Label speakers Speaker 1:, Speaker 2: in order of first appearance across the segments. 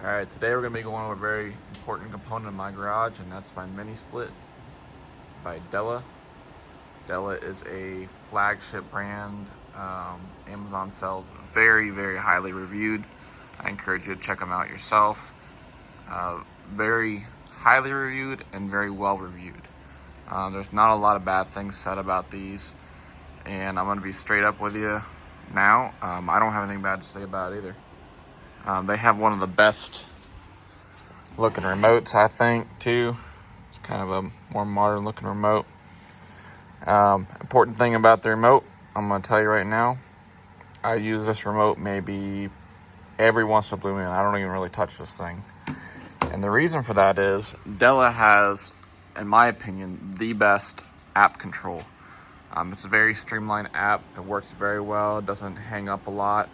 Speaker 1: Alright, today we're going to be going over a very important component of my garage, and that's my mini split by Della. Della is a flagship brand. Amazon sells very highly reviewed. I encourage you to check them out yourself. Very highly reviewed and very well reviewed. There's not a lot of bad things said about these, and I'm going to be straight up with you now. I don't have anything bad to say about it either. They have one of the best looking remotes, I think, too. It's kind of a more modern looking remote. Important thing about the remote, I'm going to tell you right now. I use this remote maybe every once in a blue moon. I don't even really touch this thing. And the reason for that is Della has, in my opinion, the best app control. It's a very streamlined app. It works very well. It doesn't hang up a lot.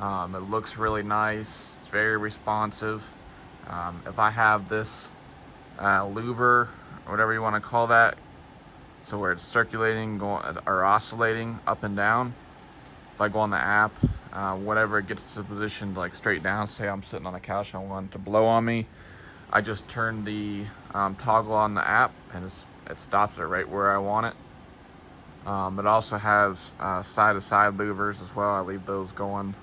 Speaker 1: It looks really nice. It's very responsive. If I have this louver, or whatever you want to call that, so where it's circulating or oscillating up and down, if I go on the app, whatever it gets to the position like straight down, say I'm sitting on a couch and I want it to blow on me, I just turn the toggle on the app and it stops it right where I want it. It also has side-to-side louvers as well. I leave those going.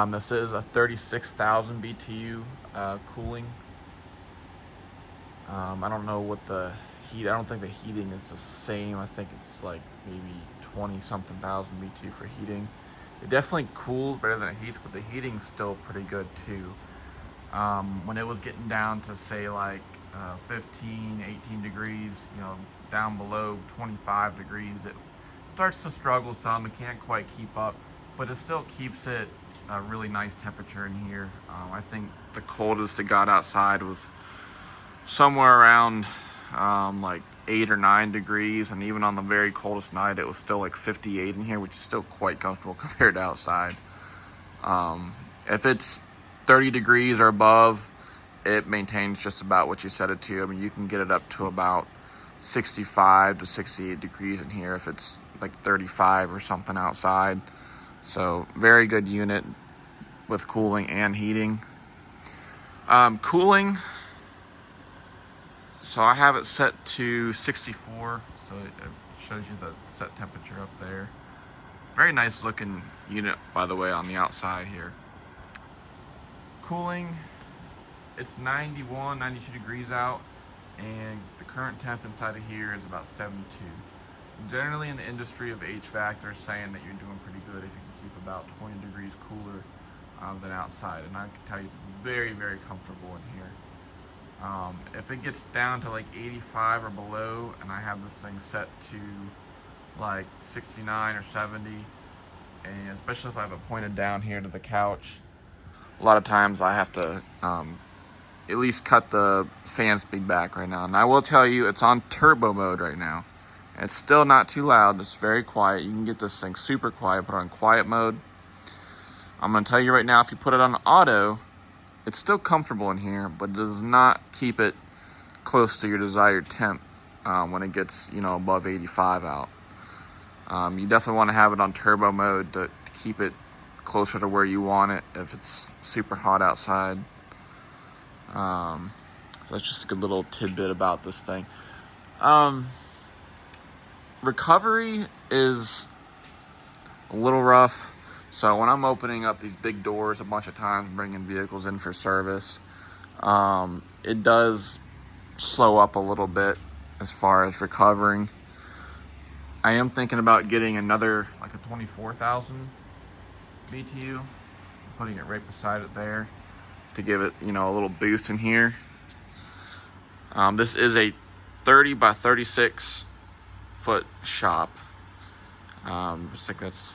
Speaker 1: This is a 36,000 BTU cooling. I don't know what the heat, I don't think the heating is the same. I think it's like maybe 20-something thousand BTU for heating. It definitely cools better than it heats, but the heating's still pretty good too. When it was getting down to say like 15, 18 degrees, down below 25 degrees, it starts to struggle some. It can't quite keep up, but it still keeps it a really nice temperature in here. I think the coldest it got outside was somewhere around like 8 or 9 degrees, and even on the very coldest night it was still like 58 in here, which is still quite comfortable compared to outside. If it's 30 degrees or above, it maintains just about what you set it to. I mean, you can get it up to about 65 to 68 degrees in here if it's like 35 or something outside. So very good unit with cooling and heating. Cooling, so I have it set to 64, so it shows you the set temperature up there. Very nice looking unit, by the way, on the outside here. Cooling, it's 91, 92 degrees out, and the current temp inside of here is about 72. Generally in the industry of HVAC, they're saying that you're doing pretty good if you can keep about 20 degrees cooler than outside, and I can tell you it's very comfortable in here. If it gets down to like 85 or below, and I have this thing set to like 69 or 70, and especially if I have it pointed down here to the couch, a lot of times I have to at least cut the fan speed back right now. And I will tell you, it's on turbo mode right now. It's still not too loud. It's very quiet. You can get this thing super quiet. Put it on quiet mode. I'm going to tell you right now, if you put it on auto, it's still comfortable in here, but it does not keep it close to your desired temp when it gets, above 85 out. You definitely want to have it on turbo mode to keep it closer to where you want it if it's super hot outside. So that's just a good little tidbit about this thing. Recovery is a little rough. So when I'm opening up these big doors a bunch of times, bringing vehicles in for service, it does slow up a little bit as far as recovering. I am thinking about getting another, like a 24,000 BTU, putting it right beside it there to give it, a little boost in here. This is a 30 by 36 foot shop. I think that's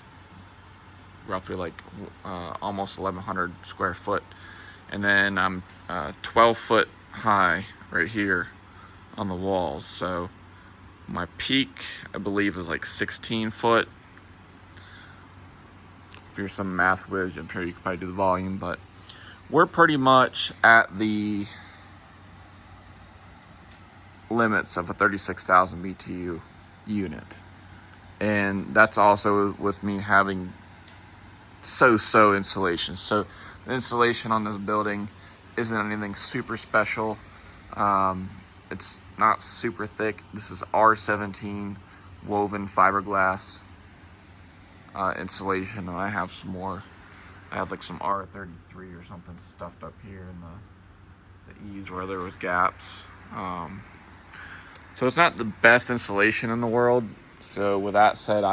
Speaker 1: roughly like almost 1,100 square foot. And then I'm 12 foot high right here on the walls. So my peak, I believe, is like 16 foot. If you're some math whiz, I'm sure you could probably do the volume, but we're pretty much at the limits of a 36,000 BTU unit. And that's also with me having so insulation. So the insulation on this building isn't anything super special. It's not super thick. This is R17 woven fiberglass insulation, and I have some more. I have like some R33 or something stuffed up here in the eaves where there was gaps. So it's not the best insulation in the world. So with that said,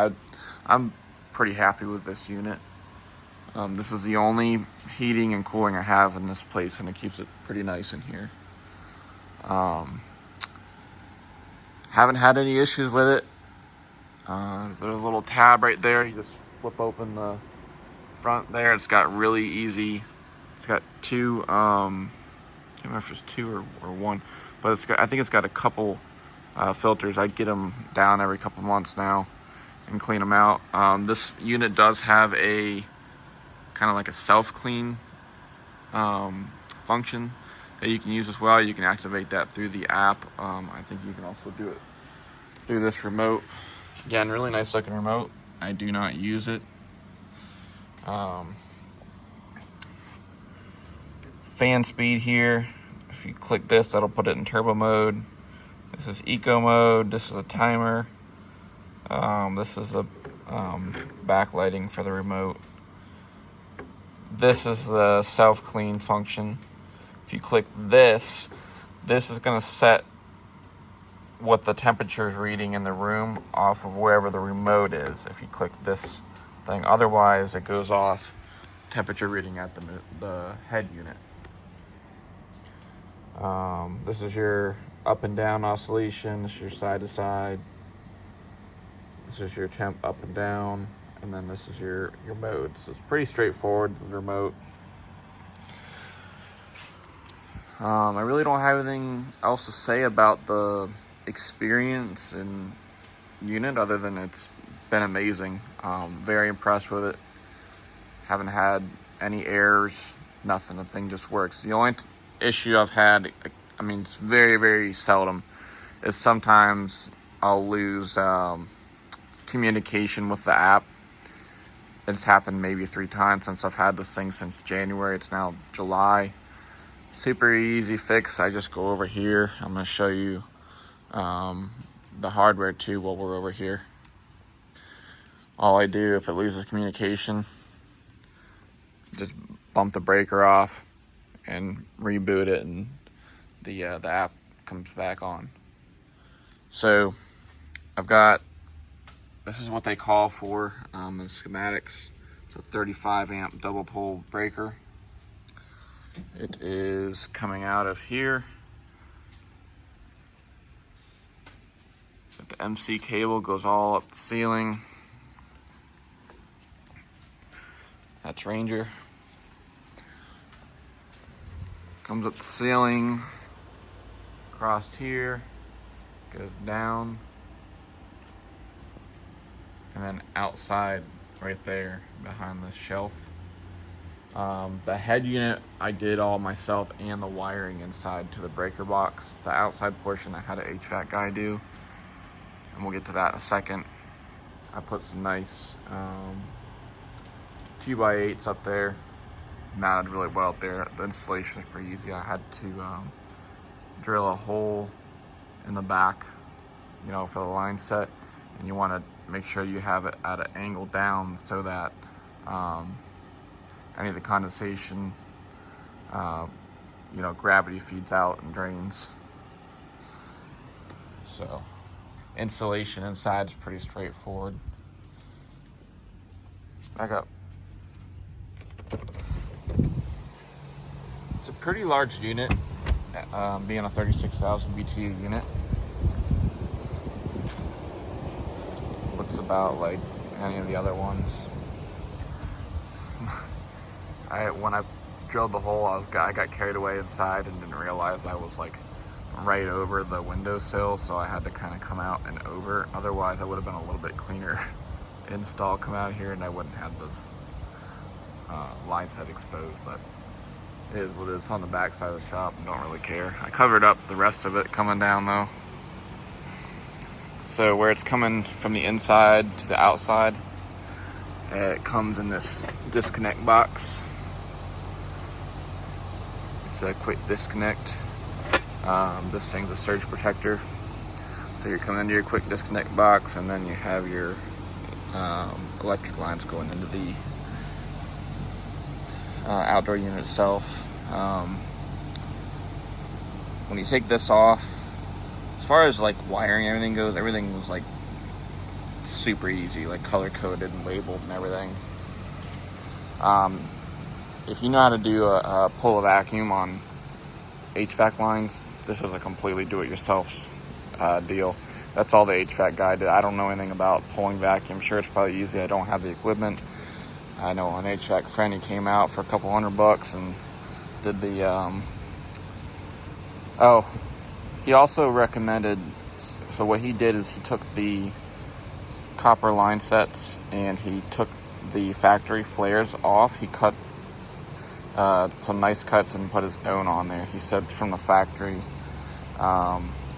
Speaker 1: I'm pretty happy with this unit. This is the only heating and cooling I have in this place, and it keeps it pretty nice in here. Haven't had any issues with it. There's a little tab right there. You just flip open the front there. It's got really easy. It's got two. I can't remember if it's two or one, but I think it's got a couple filters. I get them down every couple months now and clean them out. This unit does have a kind of like a self-clean function that you can use as well. You can activate that through the app. I think you can also do it through this remote. Again, really nice looking remote. I do not use it. Fan speed here. If you click this, that'll put it in turbo mode. This is eco mode. This is a timer. This is the backlighting for the remote. This is the self-clean function. If you click this, this is going to set what the temperature is reading in the room off of wherever the remote is. If you click this thing, otherwise it goes off temperature reading at the head unit. This is your up and down oscillation. This is your side to side. This is your temp up and down, and then this is your mode. So it's pretty straightforward, the remote. I really don't have anything else to say about the experience and unit other than it's been amazing. Very impressed with it. Haven't had any errors, nothing. The thing just works. The only issue I've had, I mean, it's very, very seldom, is sometimes I'll lose communication with the app. It's happened maybe 3 times since I've had this thing since January. It's now July. Super easy fix. I just go over here. I'm going to show you the hardware too while we're over here. All I do, if it loses communication, just bump the breaker off and reboot it, and the app comes back on. So I've got, this is what they call for in schematics. It's a 35 amp double pole breaker. It is coming out of here. The MC cable goes all up the ceiling. That's Ranger. Comes up the ceiling, across here, goes down, and then outside right there behind the shelf. The head unit I did all myself, and the wiring inside to the breaker box. The outside portion I had an HVAC guy do, and we'll get to that in a second. I put some nice 2x8s up there, mounted really well up there. The installation is pretty easy. I had to drill a hole in the back, you know, for the line set, and you want to make sure you have it at an angle down so that any of the condensation, you know, gravity feeds out and drains. So installation inside is pretty straightforward. Back up. It's a pretty large unit, being a 36,000 BTU unit. Looks about like any of the other ones. When I drilled the hole, I got carried away inside and didn't realize I was like right over the windowsill, so I had to kind of come out and over. Otherwise, I would have been a little bit cleaner install, come out here, and I wouldn't have this line set exposed. But it is what it is. It's on the back side of the shop, and don't really care. I covered up the rest of it coming down though. So where it's coming from the inside to the outside, It comes in this disconnect box. It's a quick disconnect. This thing's a surge protector. So you're coming into your quick disconnect box, and then you have your electric lines going into the outdoor unit itself. When you take this off, as far as like wiring and everything goes, everything was like super easy, like color coded and labeled and everything. If you know how to do a pull a vacuum on HVAC lines, this is a completely do-it-yourself deal. That's all the HVAC guy did. I don't know anything about pulling vacuum. I'm sure it's probably easy. I don't have the equipment. I know an HVAC friend, he came out for a couple $100 and did the he also recommended, so what he did is he took the copper line sets and he took the factory flares off. He cut some nice cuts and put his own on there. He said from the factory,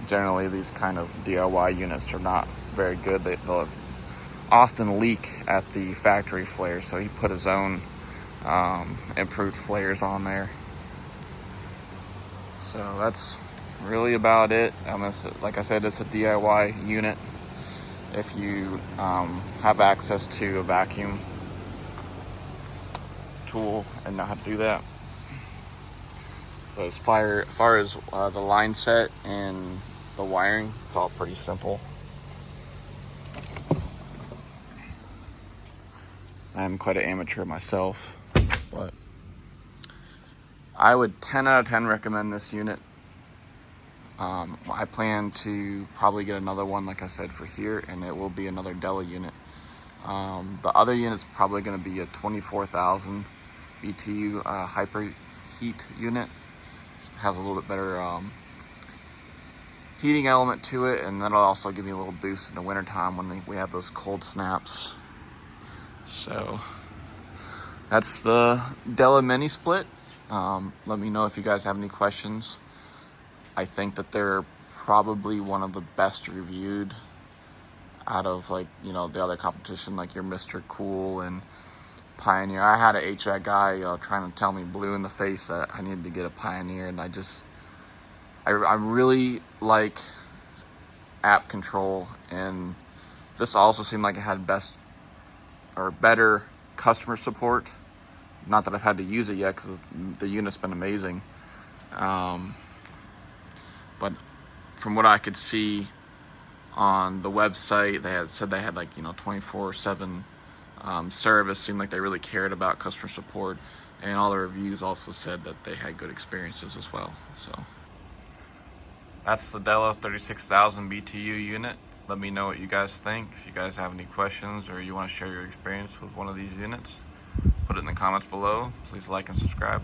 Speaker 1: generally these kind of DIY units are not very good. They'll often leak at the factory flares, so he put his own improved flares on there. So that's really about it. Like I said, it's a DIY unit. If you have access to a vacuum tool and know how to do that. But as far as the line set and the wiring, it's all pretty simple. I'm quite an amateur myself, but I would 10 out of 10 recommend this unit. I plan to probably get another one, like I said, for here, and it will be another Della unit. The other unit's probably going to be a 24,000 BTU hyper heat unit. It has a little bit better heating element to it, and that'll also give me a little boost in the wintertime when we have those cold snaps. So that's the Della mini split. Let me know if you guys have any questions. I think that they're probably one of the best reviewed out of, like, you know, the other competition, like your Mr. Cool and Pioneer. I had an HVAC guy trying to tell me blue in the face that I needed to get a Pioneer, and I really like app control, and this also seemed like it had better customer support. Not that I've had to use it yet because the unit's been amazing. But from what I could see on the website, they had like, you know, 24/7 service. Seemed like they really cared about customer support, and all the reviews also said that they had good experiences as well. So that's the Della 36,000 BTU unit. Let me know what you guys think. If you guys have any questions or you want to share your experience with one of these units, put it in the comments below. Please like and subscribe.